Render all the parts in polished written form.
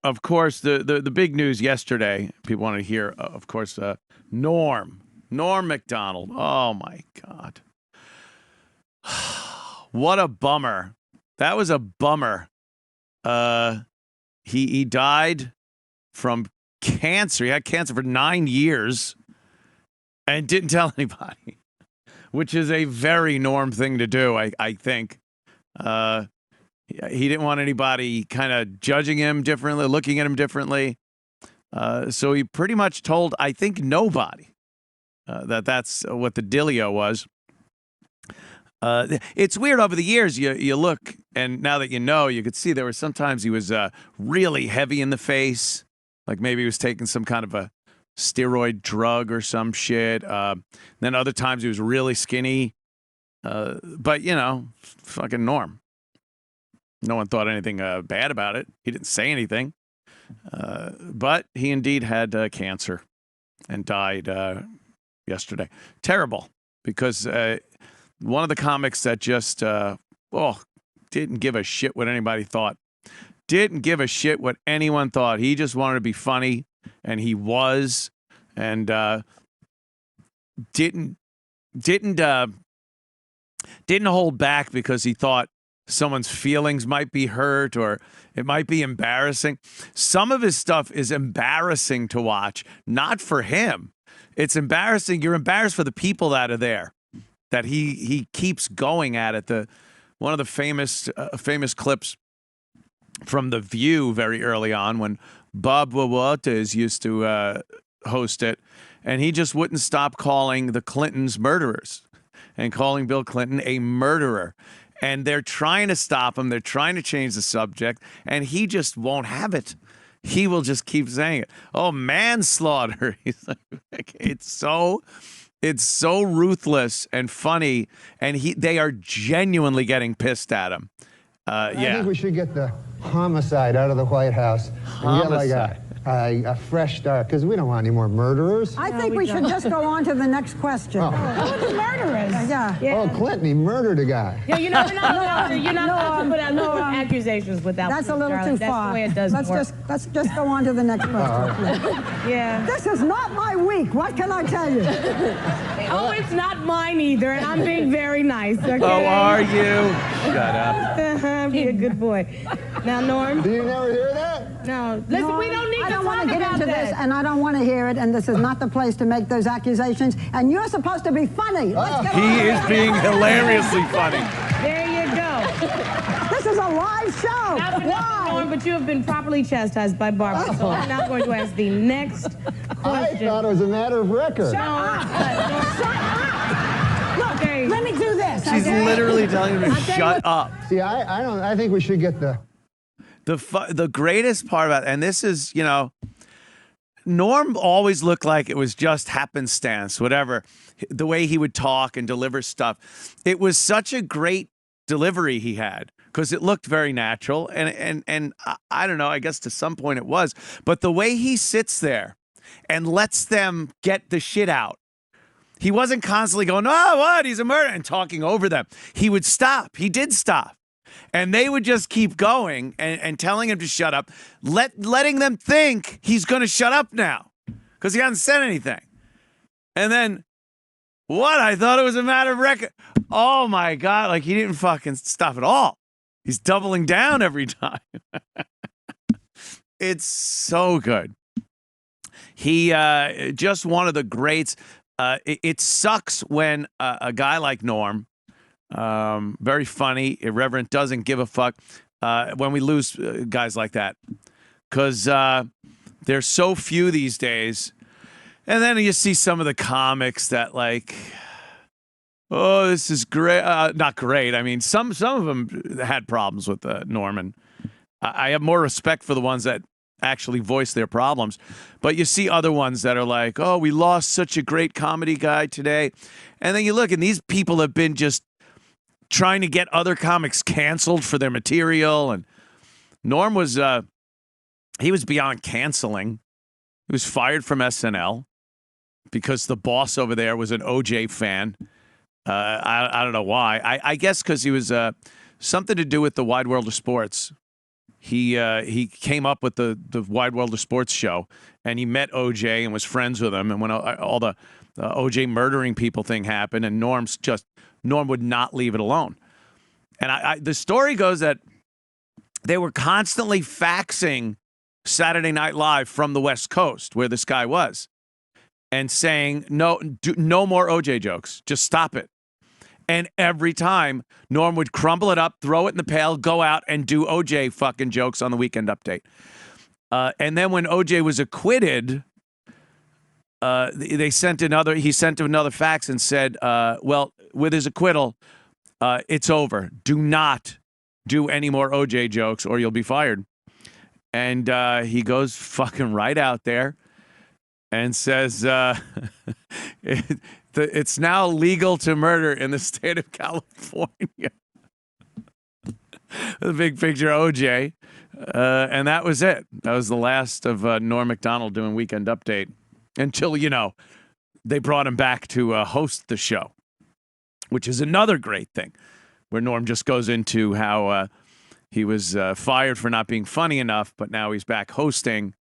of course, the big news yesterday, people want to hear, of course, Norm Macdonald. Oh, my God. What a bummer. That was a bummer. He died from cancer. He had cancer for 9 years and didn't tell anybody, which is a very Norm thing to do, I think. He didn't want anybody kind of judging him differently, looking at him differently. So he pretty much told, I think, nobody that's what the dealio was. It's weird over the years. You look, and now that you know, you could see there were sometimes he was really heavy in the face, like maybe he was taking some kind of a steroid drug or some shit. Then other times he was really skinny. But, fucking Norm. No one thought anything bad about it. He didn't say anything. But he indeed had cancer and died yesterday. Terrible, because one of the comics that just, didn't give a shit what anybody thought. Didn't give a shit what anyone thought. He just wanted to be funny, and he was, and didn't hold back because he thought someone's feelings might be hurt or it might be embarrassing. Some of his stuff is embarrassing to watch, not for him. It's embarrassing. You're embarrassed for the people that are there, that he keeps going at it. One of the famous clips from The View very early on, when Bob Wouters used to host it, and he just wouldn't stop calling the Clintons murderers and calling Bill Clinton a murderer. And they're trying to stop him. They're trying to change the subject, and he just won't have it. He will just keep saying it. Oh, manslaughter. He's like, it's so ruthless and funny, and they are genuinely getting pissed at him. I think we should get the homicide out of the White House and get like a fresh start, because we don't want any more murderers. I think we should just go on to the next question. Oh. Who are the murderers? Yeah. Oh, Clinton, he murdered a guy. Yeah, you're not allowed to put out no accusations without. That's a little Charlie. too far. That's the way it does work. Let's just go on to the next question. Yeah. This is not my week. What can I tell you? Oh, it's not mine either, and I'm being very nice. Okay? Oh, are you? Shut up. Be a good boy. Now, Norm. Do you never hear that? No. Listen, Norm, we don't need I to don't want talk to get about into that. this, and I don't want to hear it, and this is not the place to make those accusations, and you're supposed to be funny. Let's get on. He is being hilariously funny. There you go. This is a live show. Not for nothing, Norm, but you have been properly chastised by Barbara, so I'm now going to ask the next I question. thought it was a matter of record. Shut up. Look, Okay. let me do this. She's okay? literally telling him to shut up. See, I think we should get The greatest part about, and this is, Norm always looked like it was just happenstance, whatever, the way he would talk and deliver stuff. It was such a great delivery he had, because it looked very natural, and I don't know, I guess to some point it was, but the way he sits there and lets them get the shit out. He wasn't constantly going, oh, what, he's a murderer, and talking over them. He would stop. He did stop. And they would just keep going and telling him to shut up, letting them think he's going to shut up now because he hasn't said anything. And then, what? I thought it was a matter of record. Oh, my God. Like, he didn't fucking stop at all. He's doubling down every time. It's so good. He just one of the greats. It sucks when a guy like Norm, very funny, irreverent, doesn't give a fuck, when we lose guys like that, because there's so few these days. And then you see some of the comics that like, oh, this is great. Not great. I mean, some of them had problems with Norman. I have more respect for the ones that actually voice their problems. But you see other ones that are like, oh, we lost such a great comedy guy today. And then you look, and these people have been just trying to get other comics canceled for their material. And Norm was, he was beyond canceling. He was fired from SNL because the boss over there was an OJ fan. I don't know why. I guess because he was something to do with the Wide World of Sports. he came up with the Wide World of Sports show, and he met OJ and was friends with him. And when all the OJ murdering people thing happened, and Norm would not leave it alone. And the story goes that they were constantly faxing Saturday Night Live from the West Coast, where this guy was, and saying, no more OJ jokes. Just stop it. And every time, Norm would crumble it up, throw it in the pail, go out and do OJ fucking jokes on the Weekend Update. And then when OJ was acquitted, he sent another fax and said, well, with his acquittal, it's over. Do not do any more OJ jokes or you'll be fired. And he goes fucking right out there and says, it's now legal to murder in the state of California. The big picture OJ. And that was it. That was the last of Norm Macdonald doing Weekend Update until, they brought him back to host the show, which is another great thing, where Norm just goes into how he was fired for not being funny enough, but now he's back hosting.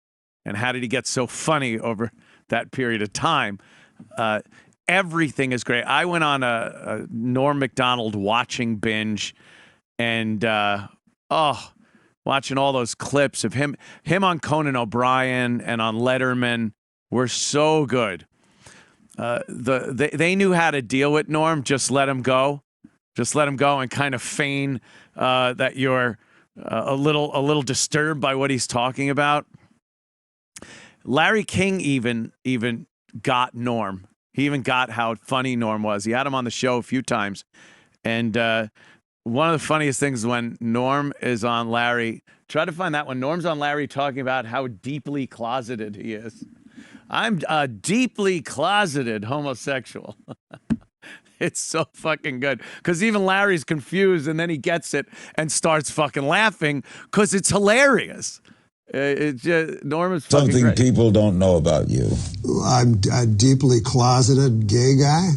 And how did he get so funny over that period of time? Everything is great. I went on a Norm Macdonald watching binge, and watching all those clips of him on Conan O'Brien and on Letterman were so good. They knew how to deal with Norm. Just let him go. Just let him go and kind of feign that you're a little disturbed by what he's talking about. Larry King even got Norm. He even got how funny Norm was. He had him on the show a few times. And one of the funniest things when Norm is on Larry, try to find that one. Norm's on Larry talking about how deeply closeted he is. I'm a deeply closeted homosexual. It's so fucking good. Because even Larry's confused, and then he gets it and starts fucking laughing because it's hilarious. Norm is fucking Something great. People don't know about you. I'm a deeply closeted gay guy.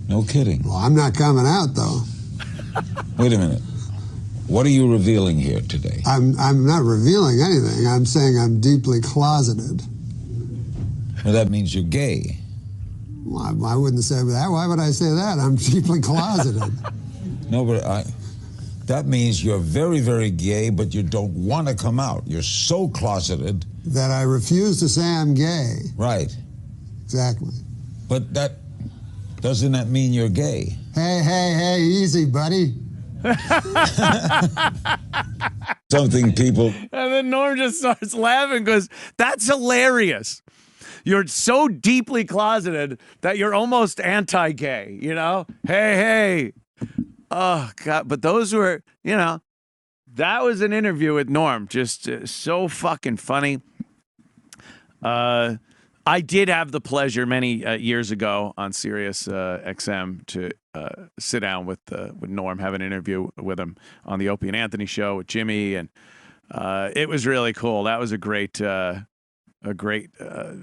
No kidding. Well, I'm not coming out, though. Wait a minute. What are you revealing here today? I'm not revealing anything. I'm saying I'm deeply closeted. Well, that means you're gay. Well, I wouldn't say that. Why would I say that? I'm deeply closeted. No, but that means you're very, very gay, but you don't want to come out. You're so closeted. That I refuse to say I'm gay. Right. Exactly. But doesn't that mean you're gay? Hey, easy, buddy. Something people... And then Norm just starts laughing because that's hilarious. You're so deeply closeted that you're almost anti-gay, Hey. Oh, God. But those were, that was an interview with Norm. Just so fucking funny. I did have the pleasure many years ago on Sirius XM to sit down with Norm, have an interview with him on the Opie and Anthony show with Jimmy, and it was really cool. That was a great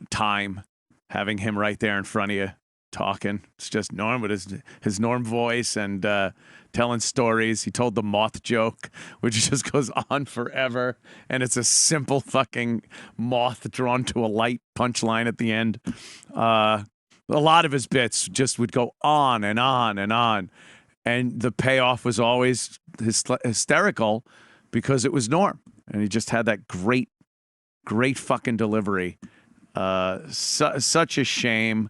time having him right there in front of you talking. It's just Norm with his Norm voice and telling stories. He told the moth joke, which just goes on forever, and it's a simple fucking moth drawn to a light punchline at the end. A lot of his bits just would go on and on and on, and the payoff was always hysterical because it was Norm, and he just had that great fucking delivery. Such a shame.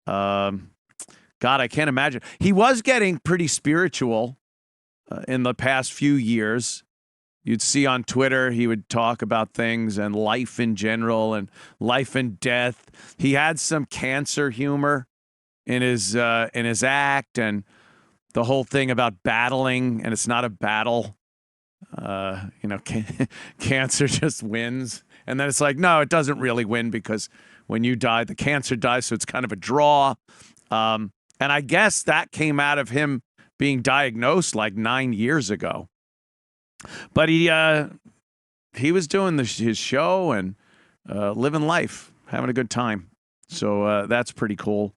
God, I can't imagine. He was getting pretty spiritual in the past few years. You'd see on Twitter, he would talk about things and life in general and life and death. He had some cancer humor in his act, and the whole thing about battling, and it's not a battle. Cancer just wins. And then it's like, no, it doesn't really win because when you die, the cancer dies. So it's kind of a draw. And I guess that came out of him being diagnosed like 9 years ago. But he was doing his show and living life, having a good time. So that's pretty cool.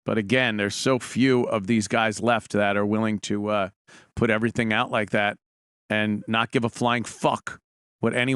But again, there's so few of these guys left that are willing to put everything out like that. and not give a flying fuck what anyone